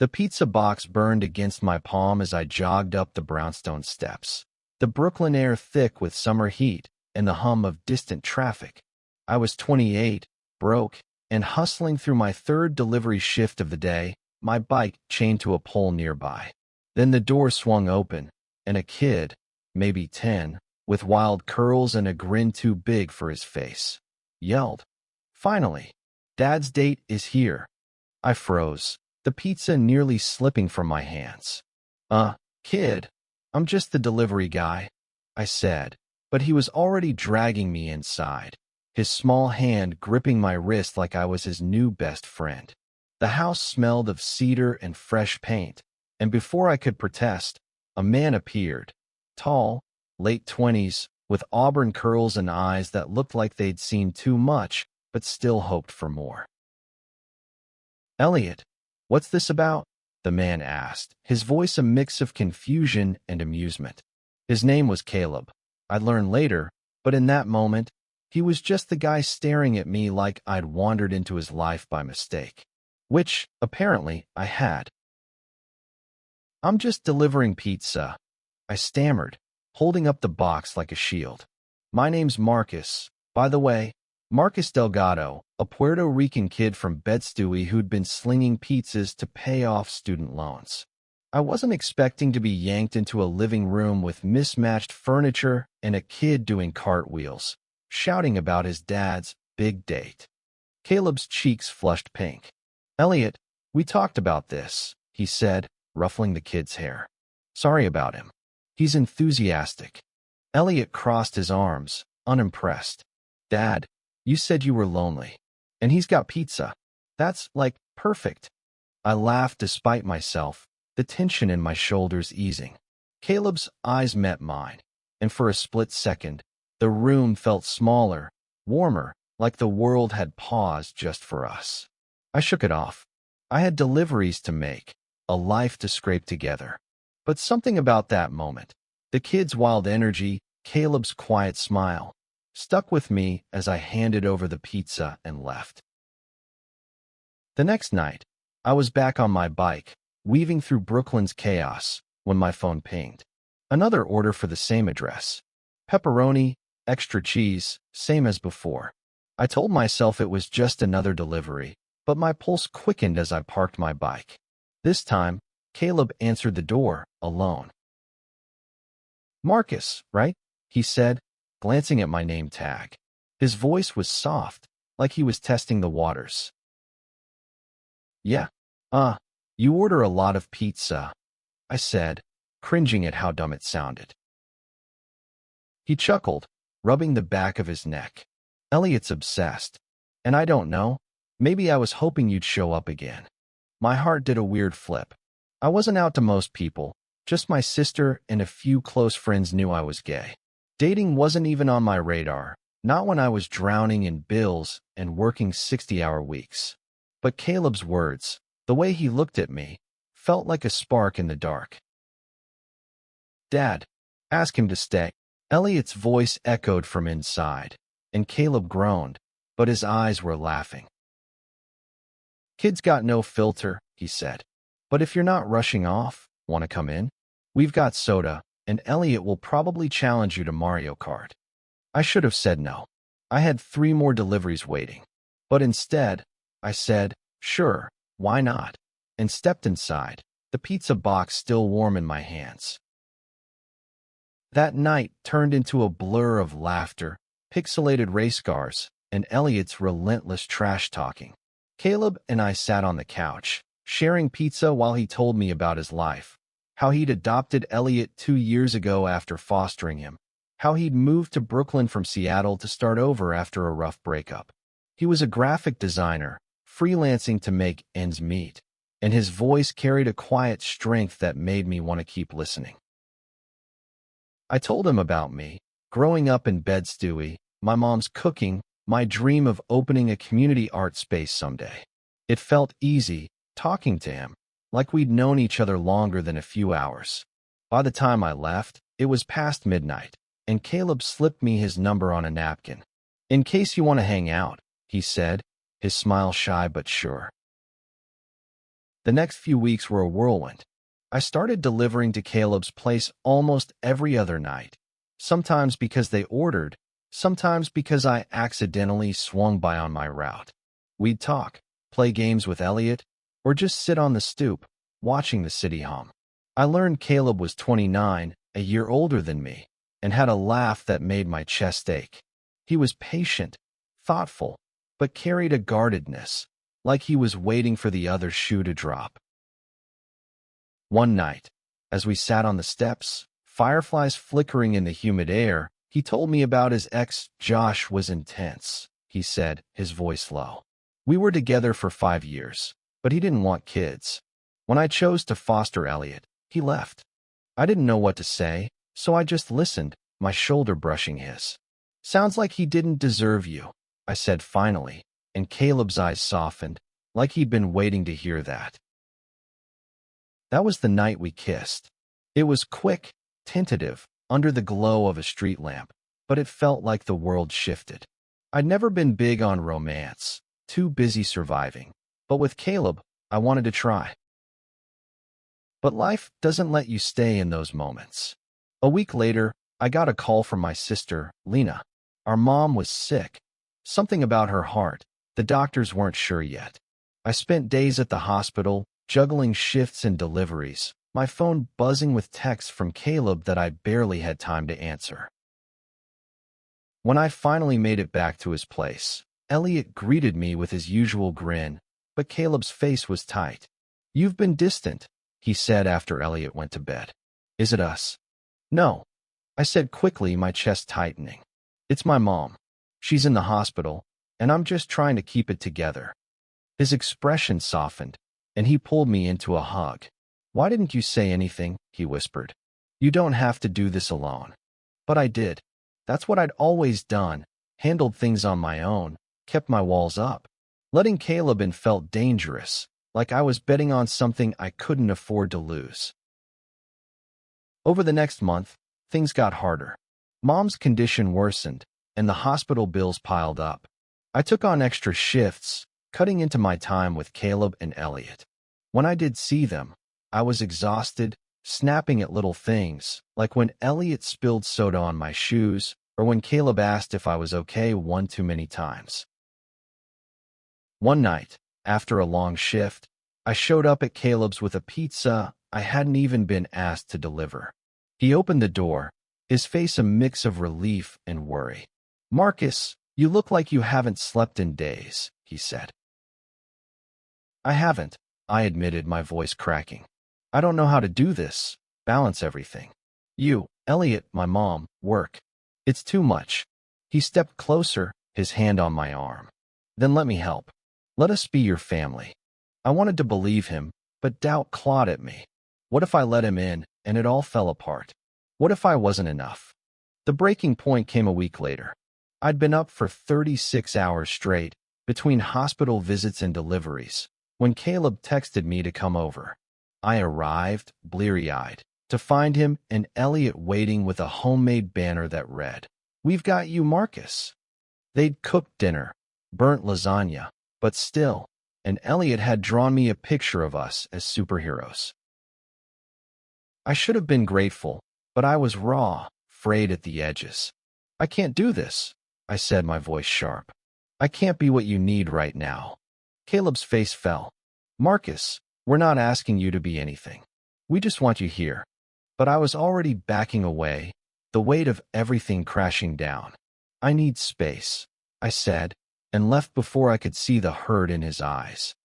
The pizza box burned against my palm as I jogged up the brownstone steps. The Brooklyn air thick with summer heat and the hum of distant traffic. I was 28, broke, and hustling through my third delivery shift of the day, my bike chained to a pole nearby. Then the door swung open, and a kid, maybe 10, with wild curls and a grin too big for his face, yelled, "Finally! Dad's date is here." I froze, the pizza nearly slipping from my hands. Kid, I'm just the delivery guy," I said, but he was already dragging me inside, his small hand gripping my wrist like I was his new best friend. The house smelled of cedar and fresh paint, and before I could protest, a man appeared, tall, late 20s, with auburn curls and eyes that looked like they'd seen too much, but still hoped for more. "Elliot, what's this about?" the man asked, his voice a mix of confusion and amusement. His name was Caleb, I'd learn later, but in that moment, he was just the guy staring at me like I'd wandered into his life by mistake. Which, apparently, I had. "I'm just delivering pizza," I stammered, holding up the box like a shield. "My name's Marcus, by the way, Marcus Delgado, a Puerto Rican kid from Bed-Stuy who'd been slinging pizzas to pay off student loans." I wasn't expecting to be yanked into a living room with mismatched furniture and a kid doing cartwheels, shouting about his dad's big date. Caleb's cheeks flushed pink. "Elliot, we talked about this," he said, ruffling the kid's hair. "Sorry about him. He's enthusiastic." Elliot crossed his arms, unimpressed. "Dad, you said you were lonely. And he's got pizza. That's, like, perfect." I laughed despite myself, the tension in my shoulders easing. Caleb's eyes met mine, and for a split second, the room felt smaller, warmer, like the world had paused just for us. I shook it off. I had deliveries to make, a life to scrape together. But something about that moment, the kid's wild energy, Caleb's quiet smile, stuck with me as I handed over the pizza and left. The next night, I was back on my bike, weaving through Brooklyn's chaos, when my phone pinged. Another order for the same address. Pepperoni, extra cheese, same as before. I told myself it was just another delivery, but my pulse quickened as I parked my bike. This time, Caleb answered the door, alone. "Marcus, right?" he said, glancing at my name tag. His voice was soft, like he was testing the waters. "Yeah, you order a lot of pizza," I said, cringing at how dumb it sounded. He chuckled, rubbing the back of his neck. "Elliot's obsessed. And I don't know, maybe I was hoping you'd show up again." My heart did a weird flip. I wasn't out to most people, just my sister and a few close friends knew I was gay. Dating wasn't even on my radar, not when I was drowning in bills and working 60-hour weeks. But Caleb's words, the way he looked at me, felt like a spark in the dark. "Dad, ask him to stay." Elliot's voice echoed from inside, and Caleb groaned, but his eyes were laughing. "Kid's got no filter," he said. "But if you're not rushing off, want to come in? We've got soda, and Elliot will probably challenge you to Mario Kart." I should have said no. I had 3 more deliveries waiting. But instead, I said, "Sure, why not?" and stepped inside, the pizza box still warm in my hands. That night turned into a blur of laughter, pixelated race cars, and Elliot's relentless trash-talking. Caleb and I sat on the couch, sharing pizza while he told me about his life, how he'd adopted Elliot 2 years ago after fostering him, how he'd moved to Brooklyn from Seattle to start over after a rough breakup. He was a graphic designer, freelancing to make ends meet, and his voice carried a quiet strength that made me want to keep listening. I told him about me, growing up in Bed-Stuy, my mom's cooking, my dream of opening a community art space someday. It felt easy, talking to him, like we'd known each other longer than a few hours. By the time I left, it was past midnight, and Caleb slipped me his number on a napkin. "In case you want to hang out," he said, his smile shy but sure. The next few weeks were a whirlwind. I started delivering to Caleb's place almost every other night, sometimes because they ordered, sometimes because I accidentally swung by on my route. We'd talk, play games with Elliot, or just sit on the stoop, watching the city hum. I learned Caleb was 29, a year older than me, and had a laugh that made my chest ache. He was patient, thoughtful, but carried a guardedness, like he was waiting for the other shoe to drop. One night, as we sat on the steps, fireflies flickering in the humid air, he told me about his ex. Josh was intense, he said, his voice low. We were together for 5 years, but he didn't want kids. When I chose to foster Elliot, he left. I didn't know what to say, so I just listened, my shoulder brushing his. Sounds like he didn't deserve you, I said finally, and Caleb's eyes softened, like he'd been waiting to hear that. That was the night we kissed. It was quick, tentative, under the glow of a street lamp, but it felt like the world shifted. I'd never been big on romance, too busy surviving, but with Caleb, I wanted to try. But life doesn't let you stay in those moments. A week later, I got a call from my sister, Lena. Our mom was sick. Something about her heart. The doctors weren't sure yet. I spent days at the hospital, juggling shifts and deliveries, my phone buzzing with texts from Caleb that I barely had time to answer. When I finally made it back to his place, Elliot greeted me with his usual grin, but Caleb's face was tight. "You've been distant," he said after Elliot went to bed. "Is it us?" "No," I said quickly, my chest tightening. "It's my mom. She's in the hospital, and I'm just trying to keep it together." His expression softened, and he pulled me into a hug. "Why didn't you say anything?" he whispered. "You don't have to do this alone." But I did. That's what I'd always done, handled things on my own, kept my walls up. Letting Caleb in felt dangerous, like I was betting on something I couldn't afford to lose. Over the next month, things got harder. Mom's condition worsened, and the hospital bills piled up. I took on extra shifts, cutting into my time with Caleb and Elliot. When I did see them, I was exhausted, snapping at little things, like when Elliot spilled soda on my shoes, or when Caleb asked if I was okay one too many times. One night, after a long shift, I showed up at Caleb's with a pizza I hadn't even been asked to deliver. He opened the door, his face a mix of relief and worry. "Marcus, you look like you haven't slept in days," he said. "I haven't," I admitted, my voice cracking. "I don't know how to do this, balance everything. You, Elliot, my mom, work. It's too much." He stepped closer, his hand on my arm. "Then let me help. Let us be your family." I wanted to believe him, but doubt clawed at me. What if I let him in, and it all fell apart? What if I wasn't enough? The breaking point came a week later. I'd been up for 36 hours straight, between hospital visits and deliveries, when Caleb texted me to come over. I arrived, bleary-eyed, to find him and Elliot waiting with a homemade banner that read, "We've got you, Marcus." They'd cooked dinner, burnt lasagna, but still, and Elliot had drawn me a picture of us as superheroes. I should have been grateful, but I was raw, frayed at the edges. "I can't do this," I said, my voice sharp. "I can't be what you need right now." Caleb's face fell. "Marcus, we're not asking you to be anything. We just want you here." But I was already backing away, the weight of everything crashing down. "I need space," I said, and left before I could see the hurt in his eyes.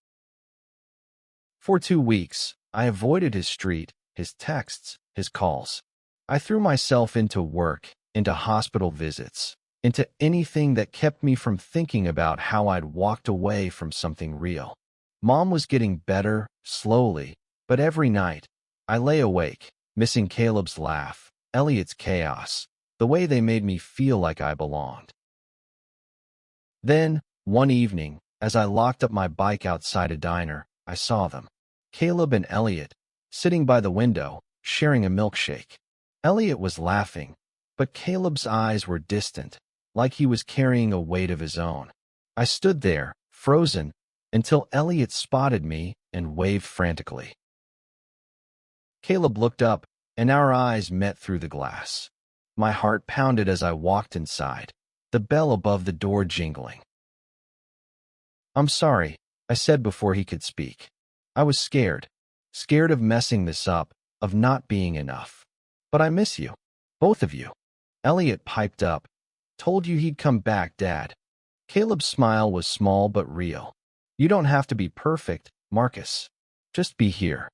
For 2 weeks, I avoided his street, his texts, his calls. I threw myself into work, into hospital visits, into anything that kept me from thinking about how I'd walked away from something real. Mom was getting better, slowly, but every night, I lay awake, missing Caleb's laugh, Elliot's chaos, the way they made me feel like I belonged. Then, one evening, as I locked up my bike outside a diner, I saw them. Caleb and Elliot, sitting by the window, sharing a milkshake. Elliot was laughing, but Caleb's eyes were distant, like he was carrying a weight of his own. I stood there, frozen, until Elliot spotted me, and waved frantically. Caleb looked up, and our eyes met through the glass. My heart pounded as I walked inside, the bell above the door jingling. "I'm sorry," I said before he could speak. I was scared of messing this up, of not being enough. "But I miss you. Both of you." Elliot piped up. "Told you he'd come back, Dad." Caleb's smile was small but real. "You don't have to be perfect, Marcus. Just be here."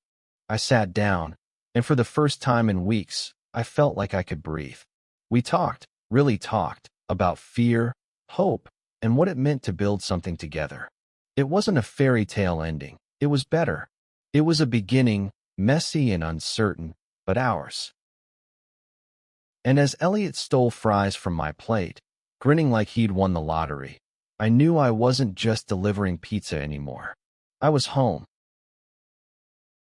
I sat down, and for the first time in weeks, I felt like I could breathe. We talked, really talked, about fear, hope, and what it meant to build something together. It wasn't a fairy tale ending. It was better. It was a beginning, messy and uncertain, but ours. And as Elliot stole fries from my plate, grinning like he'd won the lottery, I knew I wasn't just delivering pizza anymore. I was home.